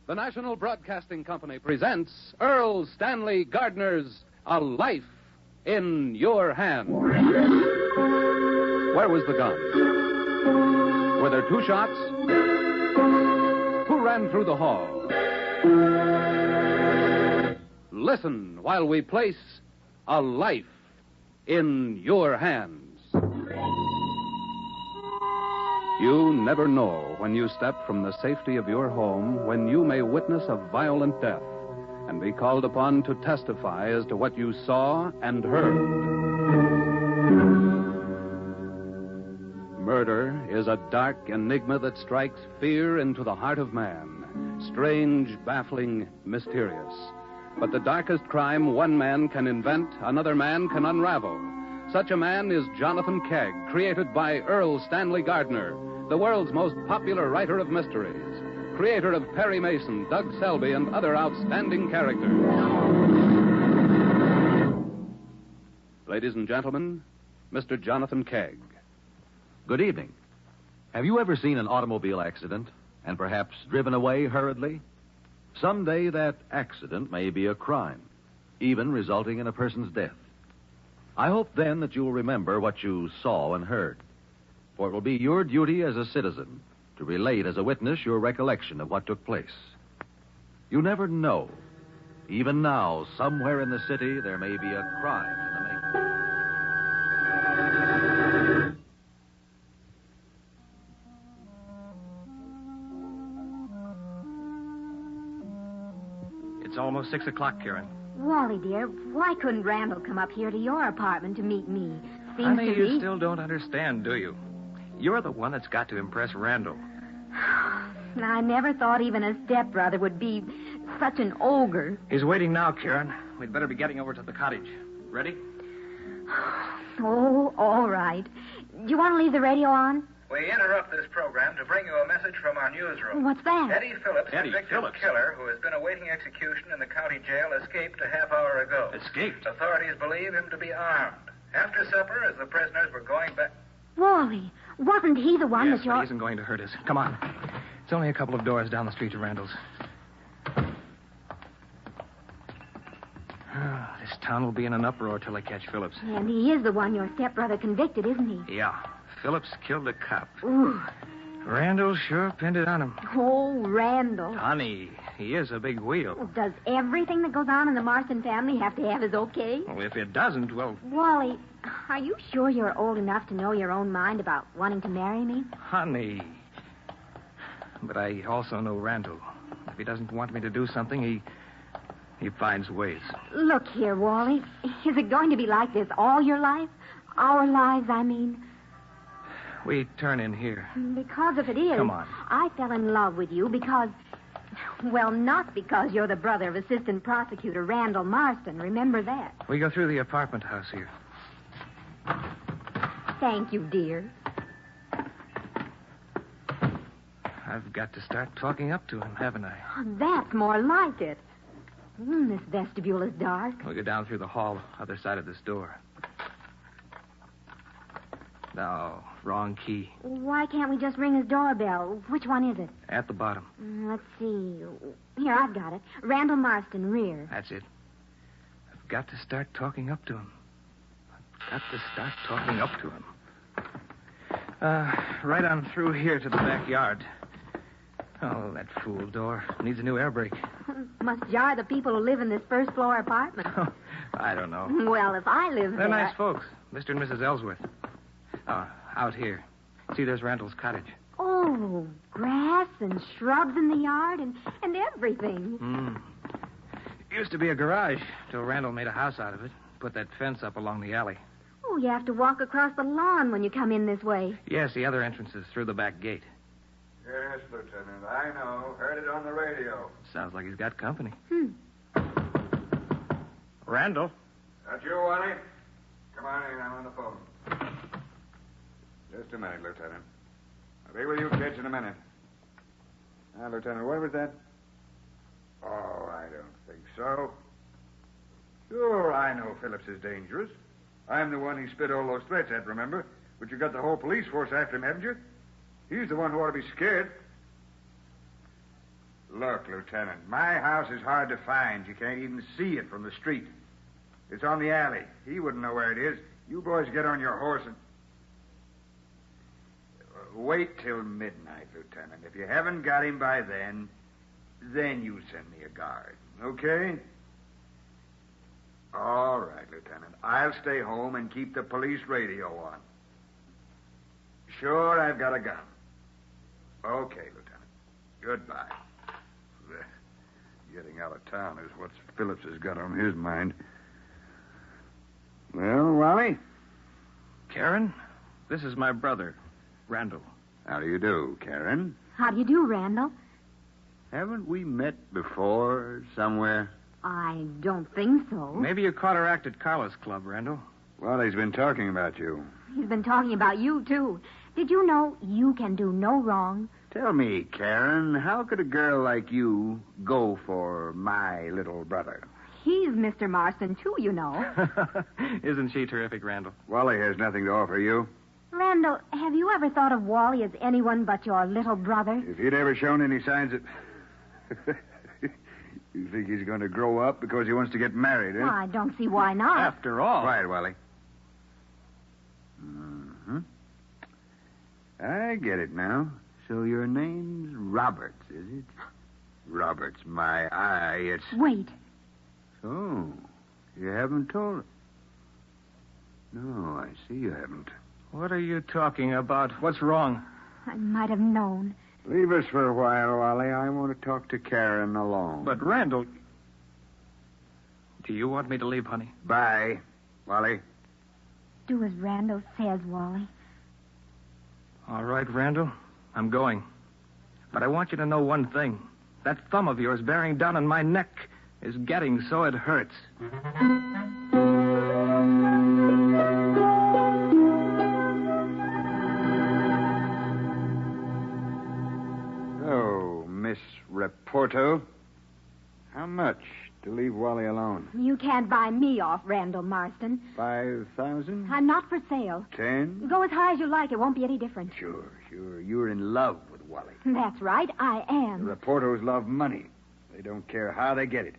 The National Broadcasting Company presents Earl Stanley Gardner's A Life in Your Hands. Where was the gun? Were there two shots? Who ran through the hall? Listen while we place A Life in Your Hands. You never know when you step from the safety of your home when you may witness a violent death and be called upon to testify as to what you saw and heard. Murder is a dark enigma that strikes fear into the heart of man. Strange, baffling, mysterious. But the darkest crime one man can invent, another man can unravel. Such a man is Jonathan Kegg, created by Earl Stanley Gardner, the world's most popular writer of mysteries, creator of Perry Mason, Doug Selby, and other outstanding characters. Ladies and gentlemen, Mr. Jonathan Kegg. Good evening. Have you ever seen an automobile accident and perhaps driven away hurriedly? Someday that accident may be a crime, even resulting in a person's death. I hope then that you'll remember what you saw and heard, for it will be your duty as a citizen to relate as a witness your recollection of what took place. You never know. Even now, somewhere in the city, there may be a crime in the making. It's almost 6 o'clock, Karen. Wally, dear, why couldn't Randall come up here to your apartment to meet me? Seems Honey, to you me... still don't understand, do you? You're the one that's got to impress Randall. I never thought even a stepbrother would be such an ogre. He's waiting now, Karen. We'd better be getting over to the cottage. Ready? Oh, all right. Do you want to leave the radio on? We interrupt this program to bring you a message from our newsroom. What's that? Eddie Phillips, Eddie convicted Phillips? killer who has been awaiting execution in the county jail, escaped a half hour ago. Escaped? Authorities believe him to be armed. After supper, as the prisoners were going back... Wally, wasn't he the one Yes, that but you're... he isn't going to hurt us. Come on. It's only a couple of doors down the street to Randall's. This town will be in an uproar till they catch Phillips. And he is the one your stepbrother convicted, isn't he? Yeah. Phillips killed a cop. Ooh. Randall sure pinned it on him. Oh, Randall. Honey, he is a big wheel. Does everything that goes on in the Marston family have to have his okay? Well, if it doesn't, well... Wally, are you sure you're old enough to know your own mind about wanting to marry me? Honey. But I also know Randall. If he doesn't want me to do something, he finds ways. Look here, Wally. Is it going to be like this all your life? Our lives, I mean. We turn in here. Because if it is... Come on. I fell in love with you because... Well, not because you're the brother of Assistant Prosecutor Randall Marston. Remember that. We go through the apartment house here. Thank you, dear. I've got to start talking up to him, haven't I? Oh, that's more like it. This vestibule is dark. We go down through the hall, other side of this door. No, wrong key. Why can't we just ring his doorbell? Which one is it? At the bottom. Let's see. Here, I've got it. Randall Marston, rear. That's it. I've got to start talking up to him. I've got to start talking up to him. Right on through here to the backyard. Oh, that fool door. Needs a new air brake. Must jar the people who live in this first floor apartment. I don't know. Well, if I lived They're there... nice folks. Mr. and Mrs. Ellsworth. Out here. See, there's Randall's cottage. Oh, grass and shrubs in the yard and everything. Used to be a garage till Randall made a house out of it. Put that fence up along the alley. Oh, you have to walk across the lawn when you come in this way. Yes, the other entrance is through the back gate. Yes, Lieutenant, I know. Heard it on the radio. Sounds like he's got company. Randall? That you, Wally? Come on in, I'm on the phone. Just a minute, Lieutenant. I'll be with you kids in a minute. Now, Lieutenant, what was that? Oh, I don't think so. Sure, I know Phillips is dangerous. I'm the one he spit all those threats at, remember? But you got the whole police force after him, haven't you? He's the one who ought to be scared. Look, Lieutenant, my house is hard to find. You can't even see it from the street. It's on the alley. He wouldn't know where it is. You boys get on your horse and... Wait till midnight, Lieutenant. If you haven't got him by then you send me a guard. Okay? All right, Lieutenant. I'll stay home and keep the police radio on. Sure, I've got a gun. Okay, Lieutenant. Goodbye. Getting out of town is what Phillips has got on his mind. Well, Wally? Karen, this is my brother, Randall. How do you do, Karen? How do you do, Randall? Haven't we met before somewhere? I don't think so. Maybe you caught her act at Carlos Club, Randall. Wally's been talking about you. He's been talking about you, too. Did you know you can do no wrong? Tell me, Karen, how could a girl like you go for my little brother? He's Mr. Marston, too, you know. Isn't she terrific, Randall? Wally has nothing to offer you. Randall, have you ever thought of Wally as anyone but your little brother? If he'd ever shown any signs of... You think he's going to grow up because he wants to get married, eh? Well, I don't see why not. After all. Quiet, Wally. Mm-hmm. I get it now. So your name's Roberts, is it? Roberts, my eye, it's... Wait. Oh, you haven't told her? No, I see you haven't. What are you talking about? What's wrong? I might have known. Leave us for a while, Wally. I want to talk to Karen alone. But, Randall... Do you want me to leave, honey? Bye, Wally. Do as Randall says, Wally. All right, Randall. I'm going. But I want you to know one thing. That thumb of yours bearing down on my neck is getting so it hurts. Oh, Miss Reporto. How much to leave Wally alone? You can't buy me off, Randall Marston. 5,000? I'm not for sale. 10? Go as high as you like. It won't be any different. Sure. You're in love with Wally. That's right. I The am. Reportos love money. They don't care how they get it.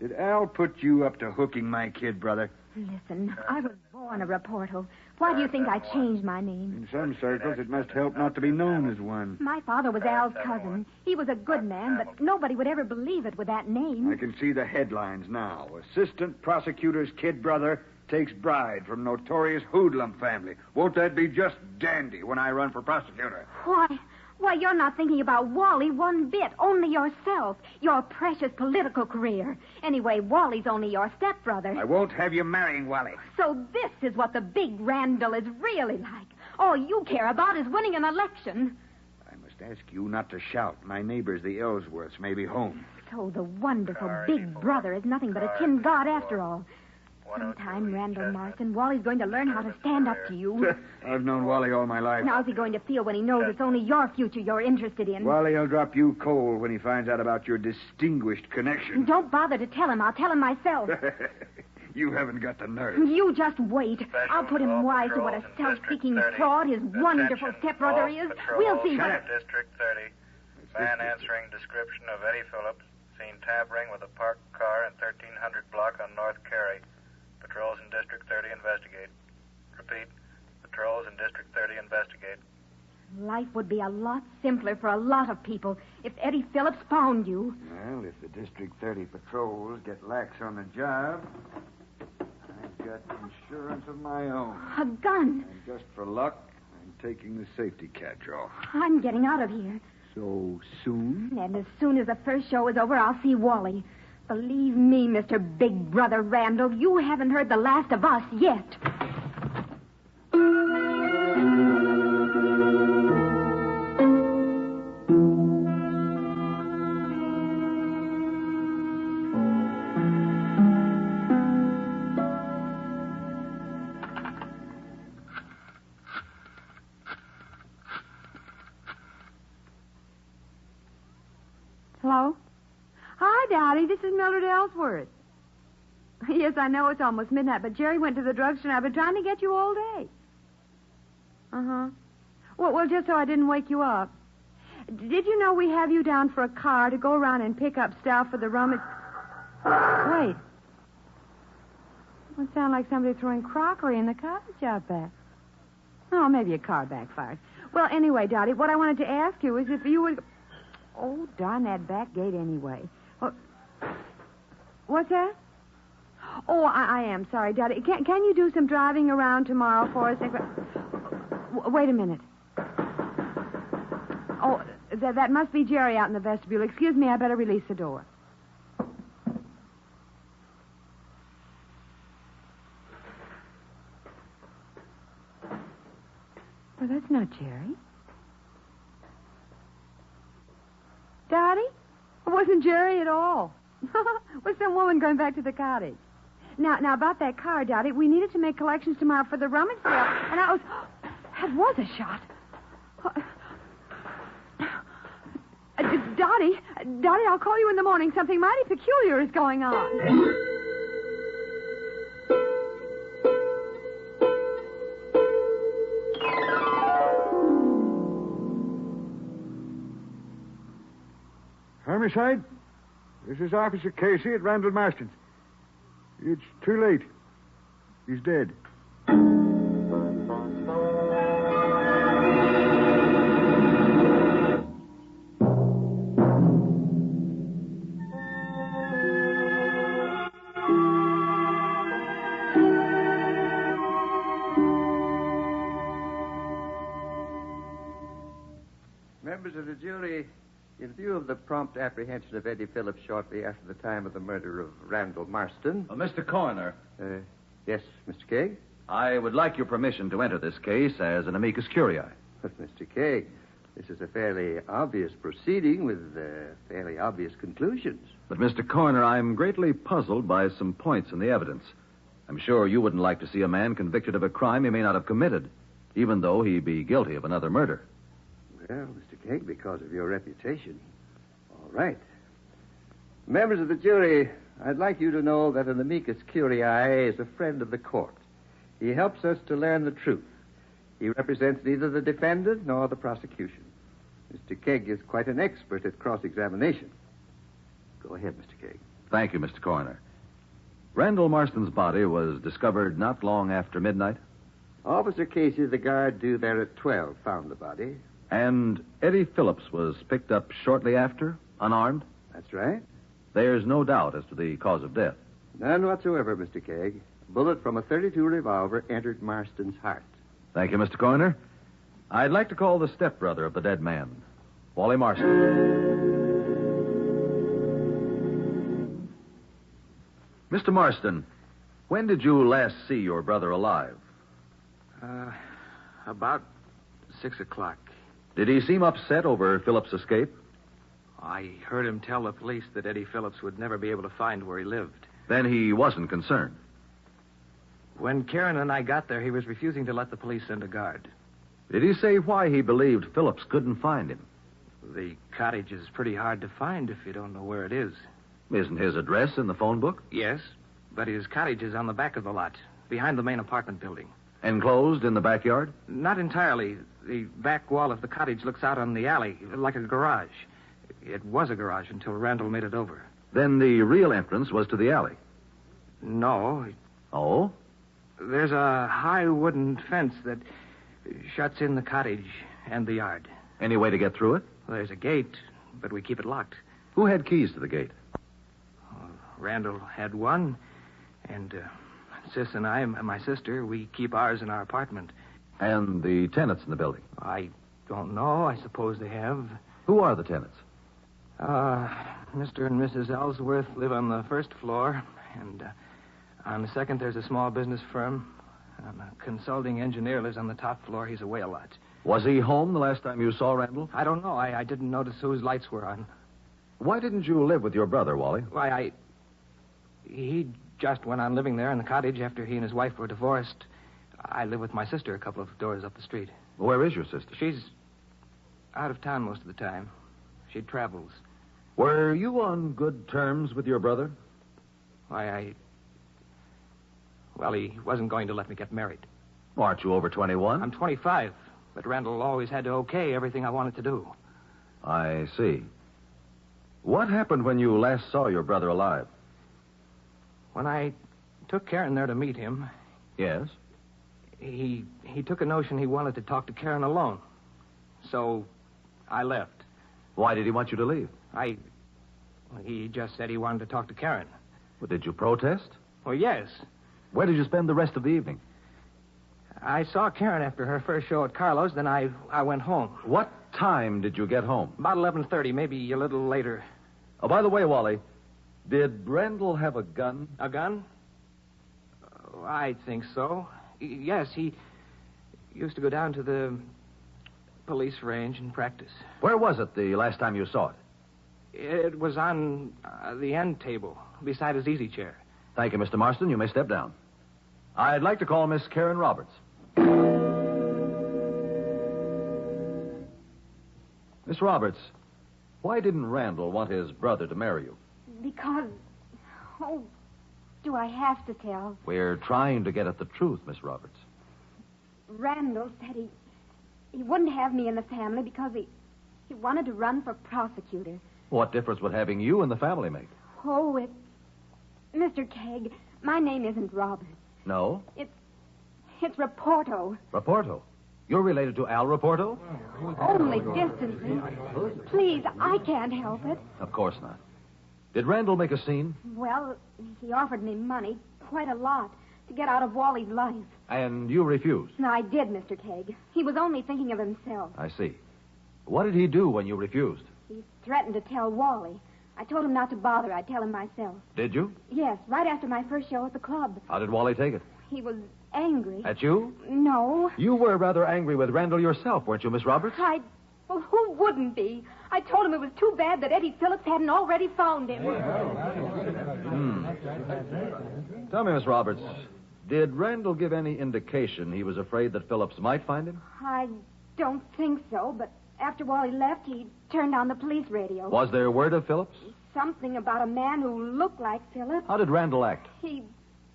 Did Al put you up to hooking my kid, brother? Listen, I was born a Reporto. Why do you think I changed my name? In some circles, it must help not to be known as one. My father was Al's cousin. He was a good man, but nobody would ever believe it with that I name. can see the headlines now. Assistant prosecutor's kid brother takes bride from notorious hoodlum family. Won't that be just dandy when I run for prosecutor? Why, you're not thinking about Wally one bit. Only yourself. Your precious political career. Anyway, Wally's only your stepbrother. I won't have you marrying Wally. So this is what the big Randall is really like. All you care about is winning an election. I must ask you not to shout. My neighbors, the Ellsworths, may be home. So the wonderful big brother is nothing but a tin god after all. Sometime, Randall Marston, Wally's going to learn how to stand up to you. I've known Wally all my life. How's he going to feel when he knows it's only your future you're interested in? Wally will drop you cold when he finds out about your distinguished connection. Don't bother to tell him. I'll tell him myself. You haven't got the nerve. You just wait. I'll put him wise to what a self-seeking fraud his wonderful stepbrother is. We'll see what... District 30. Man answering description of Eddie Phillips. Seen tampering with a parked car in 1300 block on North Carey. Patrols in District 30 investigate. Repeat. Patrols in District 30 investigate. Life would be a lot simpler for a lot of people if Eddie Phillips found you. Well, if the District 30 patrols get lax on the job, I've got insurance of my own. A gun. And just for luck, I'm taking the safety catch off. I'm getting out of here. So soon? And as soon as the first show is over, I'll see Wally. Believe me, Mr. Big Brother Randall, you haven't heard the last of us yet. Hello? Hi, Daddy. This is Mildred Ellsworth. Yes, I know it's almost midnight, but Jerry went to the drugstore, and I've been trying to get you all day. Uh-huh. Well, just so I didn't wake you up. did you know we have you down for a car to go around and pick up stuff for the rummage? Wait. It sounds like somebody throwing crockery in the cottage out back. Oh, maybe a car backfired. Well, anyway, Dottie, what I wanted to ask you is if you would... Oh, darn that back gate anyway. What's that? Oh, I am sorry, Dottie. Can you do some driving around tomorrow for us? Wait a minute. Oh, that must be Jerry out in the vestibule. Excuse me, I better release the door. Well, that's not Jerry. Dottie? It wasn't Jerry at all. Was some woman going back to the cottage. Now, about that car, Dottie, we needed to make collections tomorrow for the rummage sale, and that was a shot. Dottie, I'll call you in the morning. Something mighty peculiar is going on. Homicide? This is Officer Casey at Randall Marston's. It's too late. He's dead. Members of the jury, in view of the prompt apprehension of Eddie Phillips shortly after the time of the murder of Randall Marston... Mr. Coroner. Yes, Mr. Kaye? I would like your permission to enter this case as an amicus curiae. But, Mr. Kaye, this is a fairly obvious proceeding with fairly obvious conclusions. But, Mr. Coroner, I'm greatly puzzled by some points in the evidence. I'm sure you wouldn't like to see a man convicted of a crime he may not have committed, even though he be guilty of another murder. Well, Mr. Kaye, because of your reputation. All right. Members of the jury, I'd like you to know that an amicus curiae is a friend of the court. He helps us to learn the truth. He represents neither the defendant nor the prosecution. Mr. Kegg is quite an expert at cross-examination. Go ahead, Mr. Kegg. Thank you, Mr. Coroner. Randall Marston's body was discovered not long after midnight. Officer Casey, the guard due there at 12, found the body. And Eddie Phillips was picked up shortly after, unarmed? That's right. There's no doubt as to the cause of death. None whatsoever, Mr. Kegg. A bullet from a .32 revolver entered Marston's heart. Thank you, Mr. Coroner. I'd like to call the stepbrother of the dead man, Wally Marston. Mr. Marston, when did you last see your brother alive? About 6 o'clock. Did he seem upset over Phillips' escape? I heard him tell the police that Eddie Phillips would never be able to find where he lived. Then he wasn't concerned. When Karen and I got there, he was refusing to let the police send a guard. Did he say why he believed Phillips couldn't find him? The cottage is pretty hard to find if you don't know where it is. Isn't his address in the phone book? Yes, but his cottage is on the back of the lot, behind the main apartment building. Enclosed in the backyard? Not entirely. The back wall of the cottage looks out on the alley, like a garage. It was a garage until Randall made it over. Then the real entrance was to the alley? No. Oh? There's a high wooden fence that shuts in the cottage and the yard. Any way to get through it? Well, there's a gate, but we keep it locked. Who had keys to the gate? Randall had one, and Sis and I, my sister, we keep ours in our apartment. And the tenants in the building? I don't know. I suppose they have. Who are the tenants? Mr. and Mrs. Ellsworth live on the first floor, and on the second there's a small business firm. A consulting engineer lives on the top floor. He's away a lot. Was he home the last time you saw Randall? I don't know. I didn't notice whose lights were on. Why didn't you live with your brother, Wally? Why, he just went on living there in the cottage after he and his wife were divorced. I live with my sister a couple of doors up the street. Where is your sister? She's out of town most of the time. She travels. Were you on good terms with your brother? Why, Well, he wasn't going to let me get married. Aren't you over 21? I'm 25, but Randall always had to okay everything I wanted to do. I see. What happened when you last saw your brother alive? When I took Karen there to meet him, Yes? he took a notion he wanted to talk to Karen alone. So I left. Why did he want you to leave? He just said he wanted to talk to Karen. Well, did you protest? Well, yes. Where did you spend the rest of the evening? I saw Karen after her first show at Carlo's, then I went home. What time did you get home? About 11:30, maybe a little later. Oh, by the way, Wally, did Randall have a gun? A gun? Oh, I think so. Yes, he used to go down to the police range and practice. Where was it the last time you saw it? It was on the end table, beside his easy chair. Thank you, Mr. Marston. You may step down. I'd like to call Miss Karen Roberts. Miss Roberts, why didn't Randall want his brother to marry you? Because... Oh, do I have to tell? We're trying to get at the truth, Miss Roberts. Randall said he wouldn't have me in the family because he wanted to run for prosecutor. What difference would having you in the family make? Oh, Mr. Kegg, my name isn't Robert. No? It's Raporto. Raporto? You're related to Al Raporto? Only distantly. Please, I can't help it. Of course not. Did Randall make a scene? Well, he offered me money, quite a lot, to get out of Wally's life. And you refused? No, I did, Mr. Kegg. He was only thinking of himself. I see. What did he do when you refused? He threatened to tell Wally. I told him not to bother. I'd tell him myself. Did you? Yes, right after my first show at the club. How did Wally take it? He was angry. At you? No. You were rather angry with Randall yourself, weren't you, Miss Roberts? Well, who wouldn't be? I told him it was too bad that Eddie Phillips hadn't already found him. Tell me, Miss Roberts, did Randall give any indication he was afraid that Phillips might find him? I don't think so, but after Wally left, he turned on the police radio. Was there word of Phillips? Something about a man who looked like Phillips. How did Randall act? He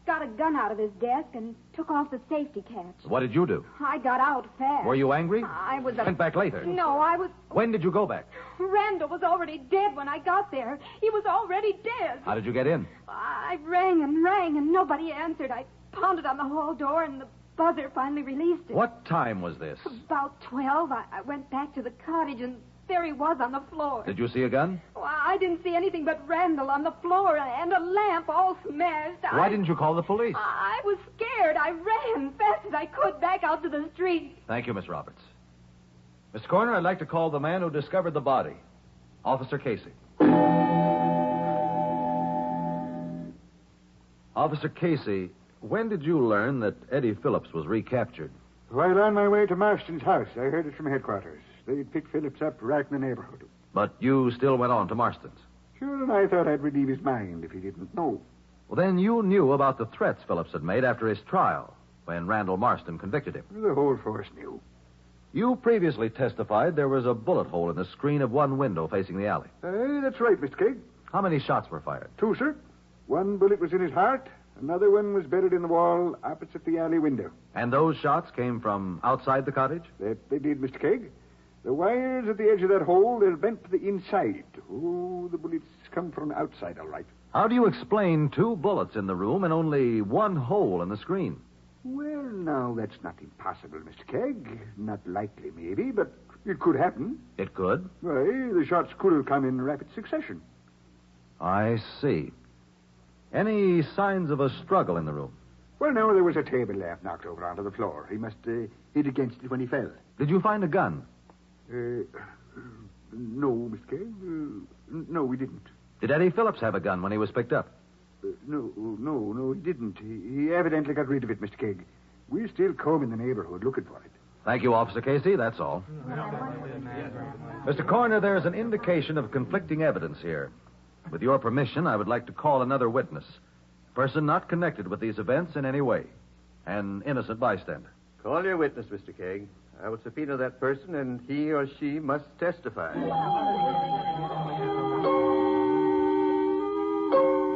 got a gun out of his desk and took off the safety catch. What did you do? I got out fast. Were you angry? I was... Went back later? No, I was... When did you go back? Randall was already dead when I got there. He was already dead. How did you get in? I rang and nobody answered. I pounded on the hall door and the buzzer finally released it. What time was this? About 12. I went back to the cottage and there he was on the floor. Did you see a gun? Well, I didn't see anything but Randall on the floor and a lamp all smashed. Why didn't you call the police? I was scared. I ran fast as I could back out to the street. Thank you, Miss Roberts. Mr. Coroner, I'd like to call the man who discovered the body. Officer Casey. Officer Casey, when did you learn that Eddie Phillips was recaptured? While on my way to Marston's house, I heard it from headquarters. They'd picked Phillips up right in the neighborhood. But you still went on to Marston's. Sure, and I thought I'd relieve his mind if he didn't know. Well, then you knew about the threats Phillips had made after his trial when Randall Marston convicted him. The whole force knew. You previously testified there was a bullet hole in the screen of one window facing the alley. That's right, Mr. Kegg. How many shots were fired? 2, sir. One bullet was in his heart. Another one was buried in the wall opposite the alley window. And those shots came from outside the cottage? That they did, Mr. Kegg. The wires at the edge of that hole, they're bent to the inside. Oh, the bullets come from outside, all right. How do you explain 2 bullets in the room and only 1 hole in the screen? Well, now, that's not impossible, Mr. Kegg. Not likely, maybe, but it could happen. It could? Why, the shots could have come in rapid succession. I see. Any signs of a struggle in the room? Well, no, there was a table lamp knocked over onto the floor. He must hit against it when he fell. Did you find a gun? No, Mr. Kegg. No, we didn't. Did Eddie Phillips have a gun when he was picked up? No, he didn't. He evidently got rid of it, Mr. Kegg. We're still combing the neighborhood looking for it. Thank you, Officer Casey. That's all. Mr. Coroner, there's an indication of conflicting evidence here. With your permission, I would like to call another witness. A person not connected with these events in any way. An innocent bystander. Call your witness, Mr. Kegg. I will subpoena that person, and he or she must testify.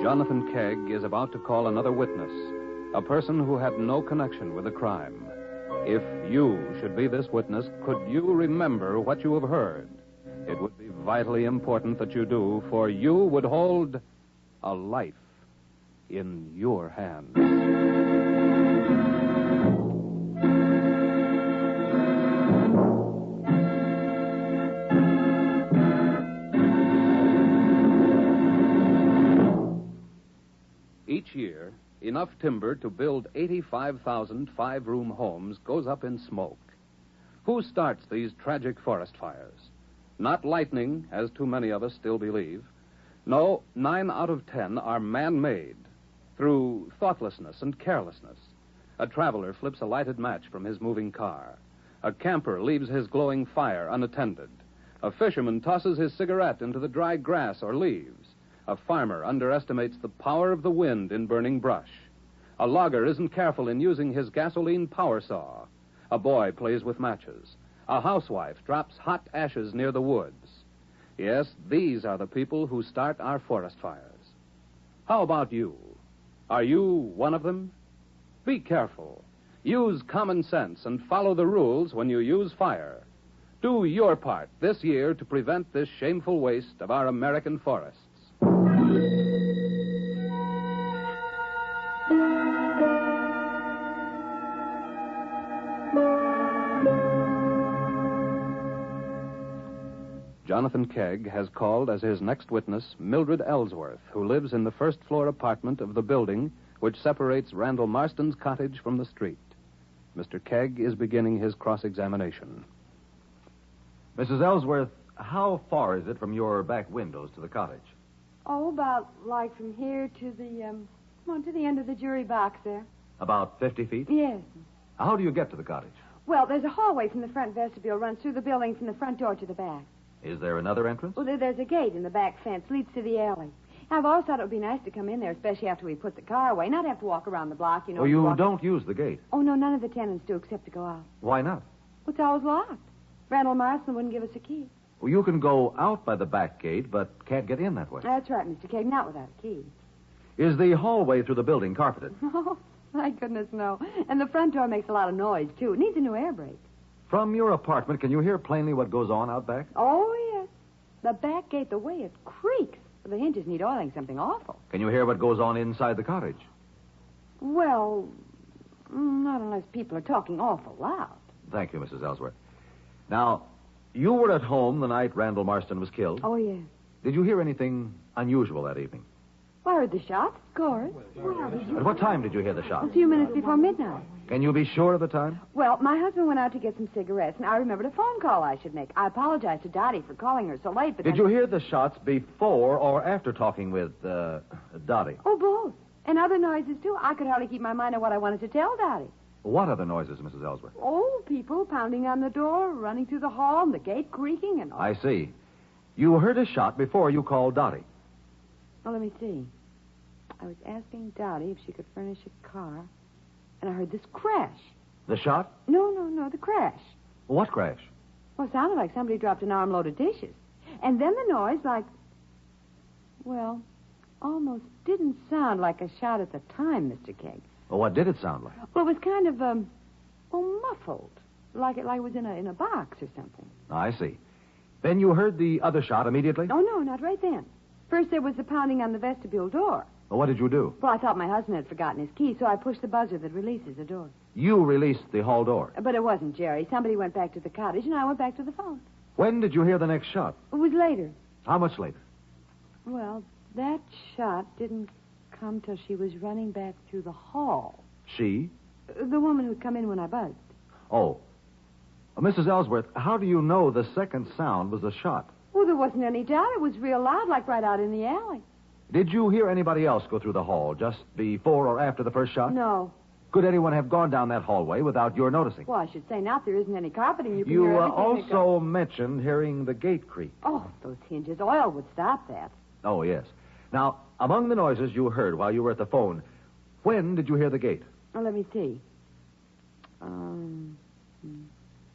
Jonathan Kegg is about to call another witness, a person who had no connection with the crime. If you should be this witness, could you remember what you have heard? It would be vitally important that you do, for you would hold a life in your hands. Each year, enough timber to build 85,000 five-room homes goes up in smoke. Who starts these tragic forest fires? Not lightning, as too many of us still believe. No, 9 out of 10 are man-made through thoughtlessness and carelessness. A traveler flips a lighted match from his moving car. A camper leaves his glowing fire unattended. A fisherman tosses his cigarette into the dry grass or leaves. A farmer underestimates the power of the wind in burning brush. A logger isn't careful in using his gasoline power saw. A boy plays with matches. A housewife drops hot ashes near the woods. Yes, these are the people who start our forest fires. How about you? Are you one of them? Be careful. Use common sense and follow the rules when you use fire. Do your part this year to prevent this shameful waste of our American forests. Jonathan Kegg has called as his next witness Mildred Ellsworth, who lives in the first-floor apartment of the building which separates Randall Marston's cottage from the street. Mr. Kegg is beginning his cross-examination. Mrs. Ellsworth, how far is it from your back windows to the cottage? Oh, about like from here to the end of the jury box there. About 50 feet? Yes. How do you get to the cottage? Well, there's a hallway from the front vestibule, runs through the building from the front door to the back. Is there another entrance? Well, there's a gate in the back fence, leads to the alley. I've always thought it would be nice to come in there, especially after we put the car away, not have to walk around the block, you know. Oh, you don't use the gate? Oh, no, none of the tenants do except to go out. Why not? Well, it's always locked. Randall Marston wouldn't give us a key. Well, you can go out by the back gate, but can't get in that way. That's right, Mr. Kegg, not without a key. Is the hallway through the building carpeted? Oh, my goodness, no. And the front door makes a lot of noise, too. It needs a new air brake. From your apartment, can you hear plainly what goes on out back? Oh, yes. The back gate, the way it creaks. The hinges need oiling, something awful. Can you hear what goes on inside the cottage? Well, not unless people are talking awful loud. Thank you, Mrs. Ellsworth. Now, you were at home the night Randall Marston was killed. Oh, yes. Did you hear anything unusual that evening? Well, I heard the shots, of course. At what time did you hear the A shot? few minutes before midnight. Can you be sure of the time? Well, my husband went out to get some cigarettes, and I remembered a phone call I should make. I apologize to Dottie for calling her so late, but... Did you hear the shots before or after talking with, Dottie? Oh, both. And other noises, too. I could hardly keep my mind on what I wanted to tell Dottie. What other noises, Mrs. Ellsworth? Oh, people pounding on the door, running through the hall, and the gate creaking, and all. I see. You heard a shot before you called Dottie. Well, let me see. I was asking Dottie if she could furnish a car, and I heard this crash. The shot? No, the crash. What crash? Well, it sounded like somebody dropped an armload of dishes. And then the noise like... Well, almost didn't sound like a shot at the time, Mr. Kegg. Well, what did it sound like? Well, it was kind of, muffled. Like it was in a box or something. I see. Then you heard the other shot immediately? Oh, no, not right then. First there was the pounding on the vestibule door. Well, what did you do? Well, I thought my husband had forgotten his key, so I pushed the buzzer that releases the door. You released the hall door. But it wasn't Jerry. Somebody went back to the cottage, and I went back to the phone. When did you hear the next shot? It was later. How much later? Well, that shot didn't come till she was running back through the hall. She? The woman who'd come in when I buzzed. Oh. Mrs. Ellsworth, how do you know the second sound was a shot? Well, there wasn't any doubt. It was real loud, like right out in the alley. Did you hear anybody else go through the hall just before or after the first shot? No. Could anyone have gone down that hallway without your noticing? Well, I should say not. There isn't any carpeting. You can hear everything that also mentioned hearing the gate creak. Oh, those hinges. Oil would stop that. Oh, yes. Now, among the noises you heard while you were at the phone, when did you hear the gate? Oh, let me see.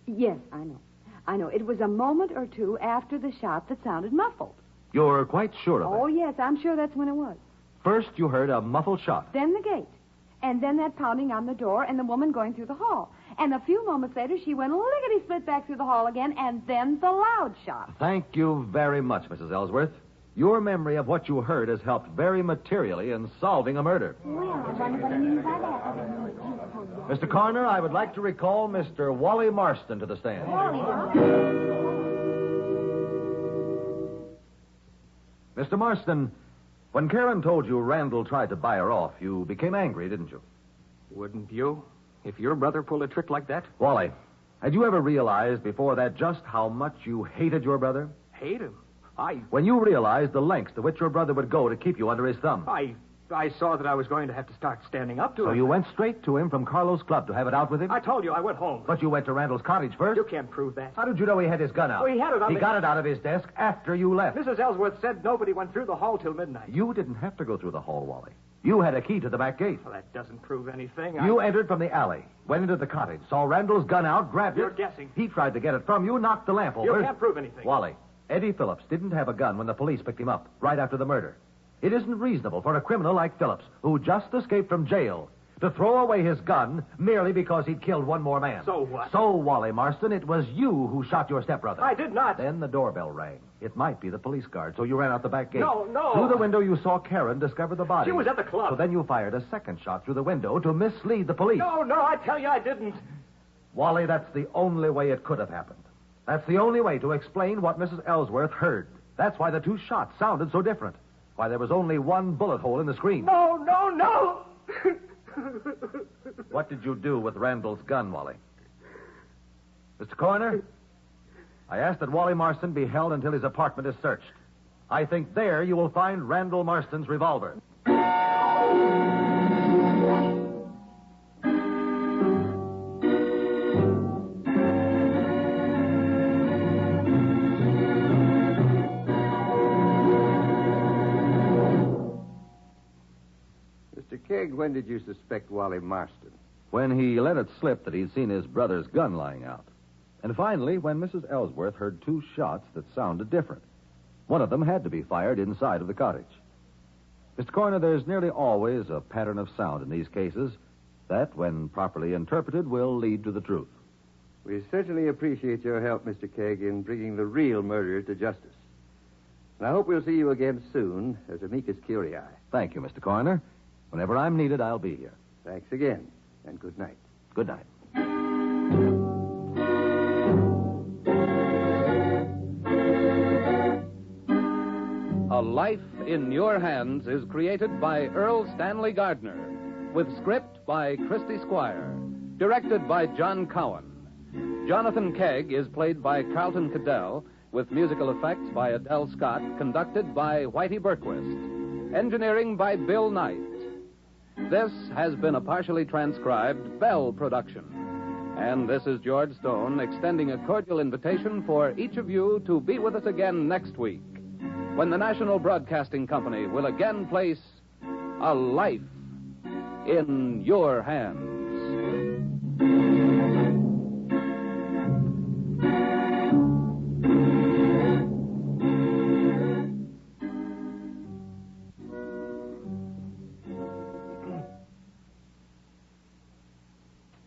Yes, I know. It was a moment or two after the shot that sounded muffled. You're quite sure of Oh, that? yes, I'm sure that's when it was. First, you heard a muffled shot. Then the gate. And then that pounding on the door and the woman going through the hall. And a few moments later, she went lickety-split back through the hall again, and then the loud shot. Thank you very much, Mrs. Ellsworth. Your memory of what you heard has helped very materially in solving a murder. Well, I wonder what he means by that. Mr. Coroner, I would like to recall Mr. Wally Marston to the stand. Mr. Marston, when Karen told you Randall tried to buy her off, you became angry, didn't you? Wouldn't you? If your brother pulled a trick like that? Wally, had you ever realized before that just how much you hated your brother? Hate him? When you realized the lengths to which your brother would go to keep you under his thumb. I saw that I was going to have to start standing up to him. So you went straight to him from Carlo's club to have it out with him? I told you I went home. But you went to Randall's cottage first? You can't prove that. How did you know he had his gun out? Well, he had it on He the... got it out of his desk after you left. Mrs. Ellsworth said nobody went through the hall till midnight. You didn't have to go through the hall, Wally. You had a key to the back gate. Well, that doesn't prove anything. You entered from the alley, went into the cottage, saw Randall's gun out, grabbed You're it. guessing. He tried to get it from you, knocked the lamp over. You can't prove anything. Wally, Eddie Phillips didn't have a gun when the police picked him up, right after the murder. It isn't reasonable for a criminal like Phillips, who just escaped from jail, to throw away his gun merely because he'd killed one more man. So what? So, Wally Marston, it was you who shot your stepbrother. I did not. Then the doorbell rang. It might be the police guard, so you ran out the back gate. No. Through the window, you saw Karen discover the body. She was at the club. So then you fired a second shot through the window to mislead the police. No, I tell you I didn't. Wally, that's the only way it could have happened. That's the only way to explain what Mrs. Ellsworth heard. That's why the two shots sounded so different. Why there was only one bullet hole in the screen. No. What did you do with Randall's gun, Wally? Mr. Coroner, I ask that Wally Marston be held until his apartment is searched. I think there you will find Randall Marston's revolver. Keg, when did you suspect Wally Marston? When he let it slip that he'd seen his brother's gun lying out. And finally, when Mrs. Ellsworth heard two shots that sounded different. One of them had to be fired inside of the cottage. Mr. Coroner, there's nearly always a pattern of sound in these cases that, when properly interpreted, will lead to the truth. We certainly appreciate your help, Mr. Keg, in bringing the real murderer to justice. And I hope we'll see you again soon as amicus curiae. Thank you, Mr. Coroner. Whenever I'm needed, I'll be here. Thanks again, and good night. Good night. A Life in Your Hands is created by Earl Stanley Gardner, with script by Christy Squire, directed by John Cowan. Jonathan Keg is played by Carlton Cadell, with musical effects by Adele Scott, conducted by Whitey Berquist. Engineering by Bill Knight. This has been a partially transcribed Bell production. And this is George Stone extending a cordial invitation for each of you to be with us again next week, when the National Broadcasting Company will again place A Life in Your Hands.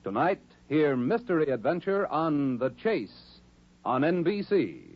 Tonight, hear Mystery Adventure on The Chase on NBC.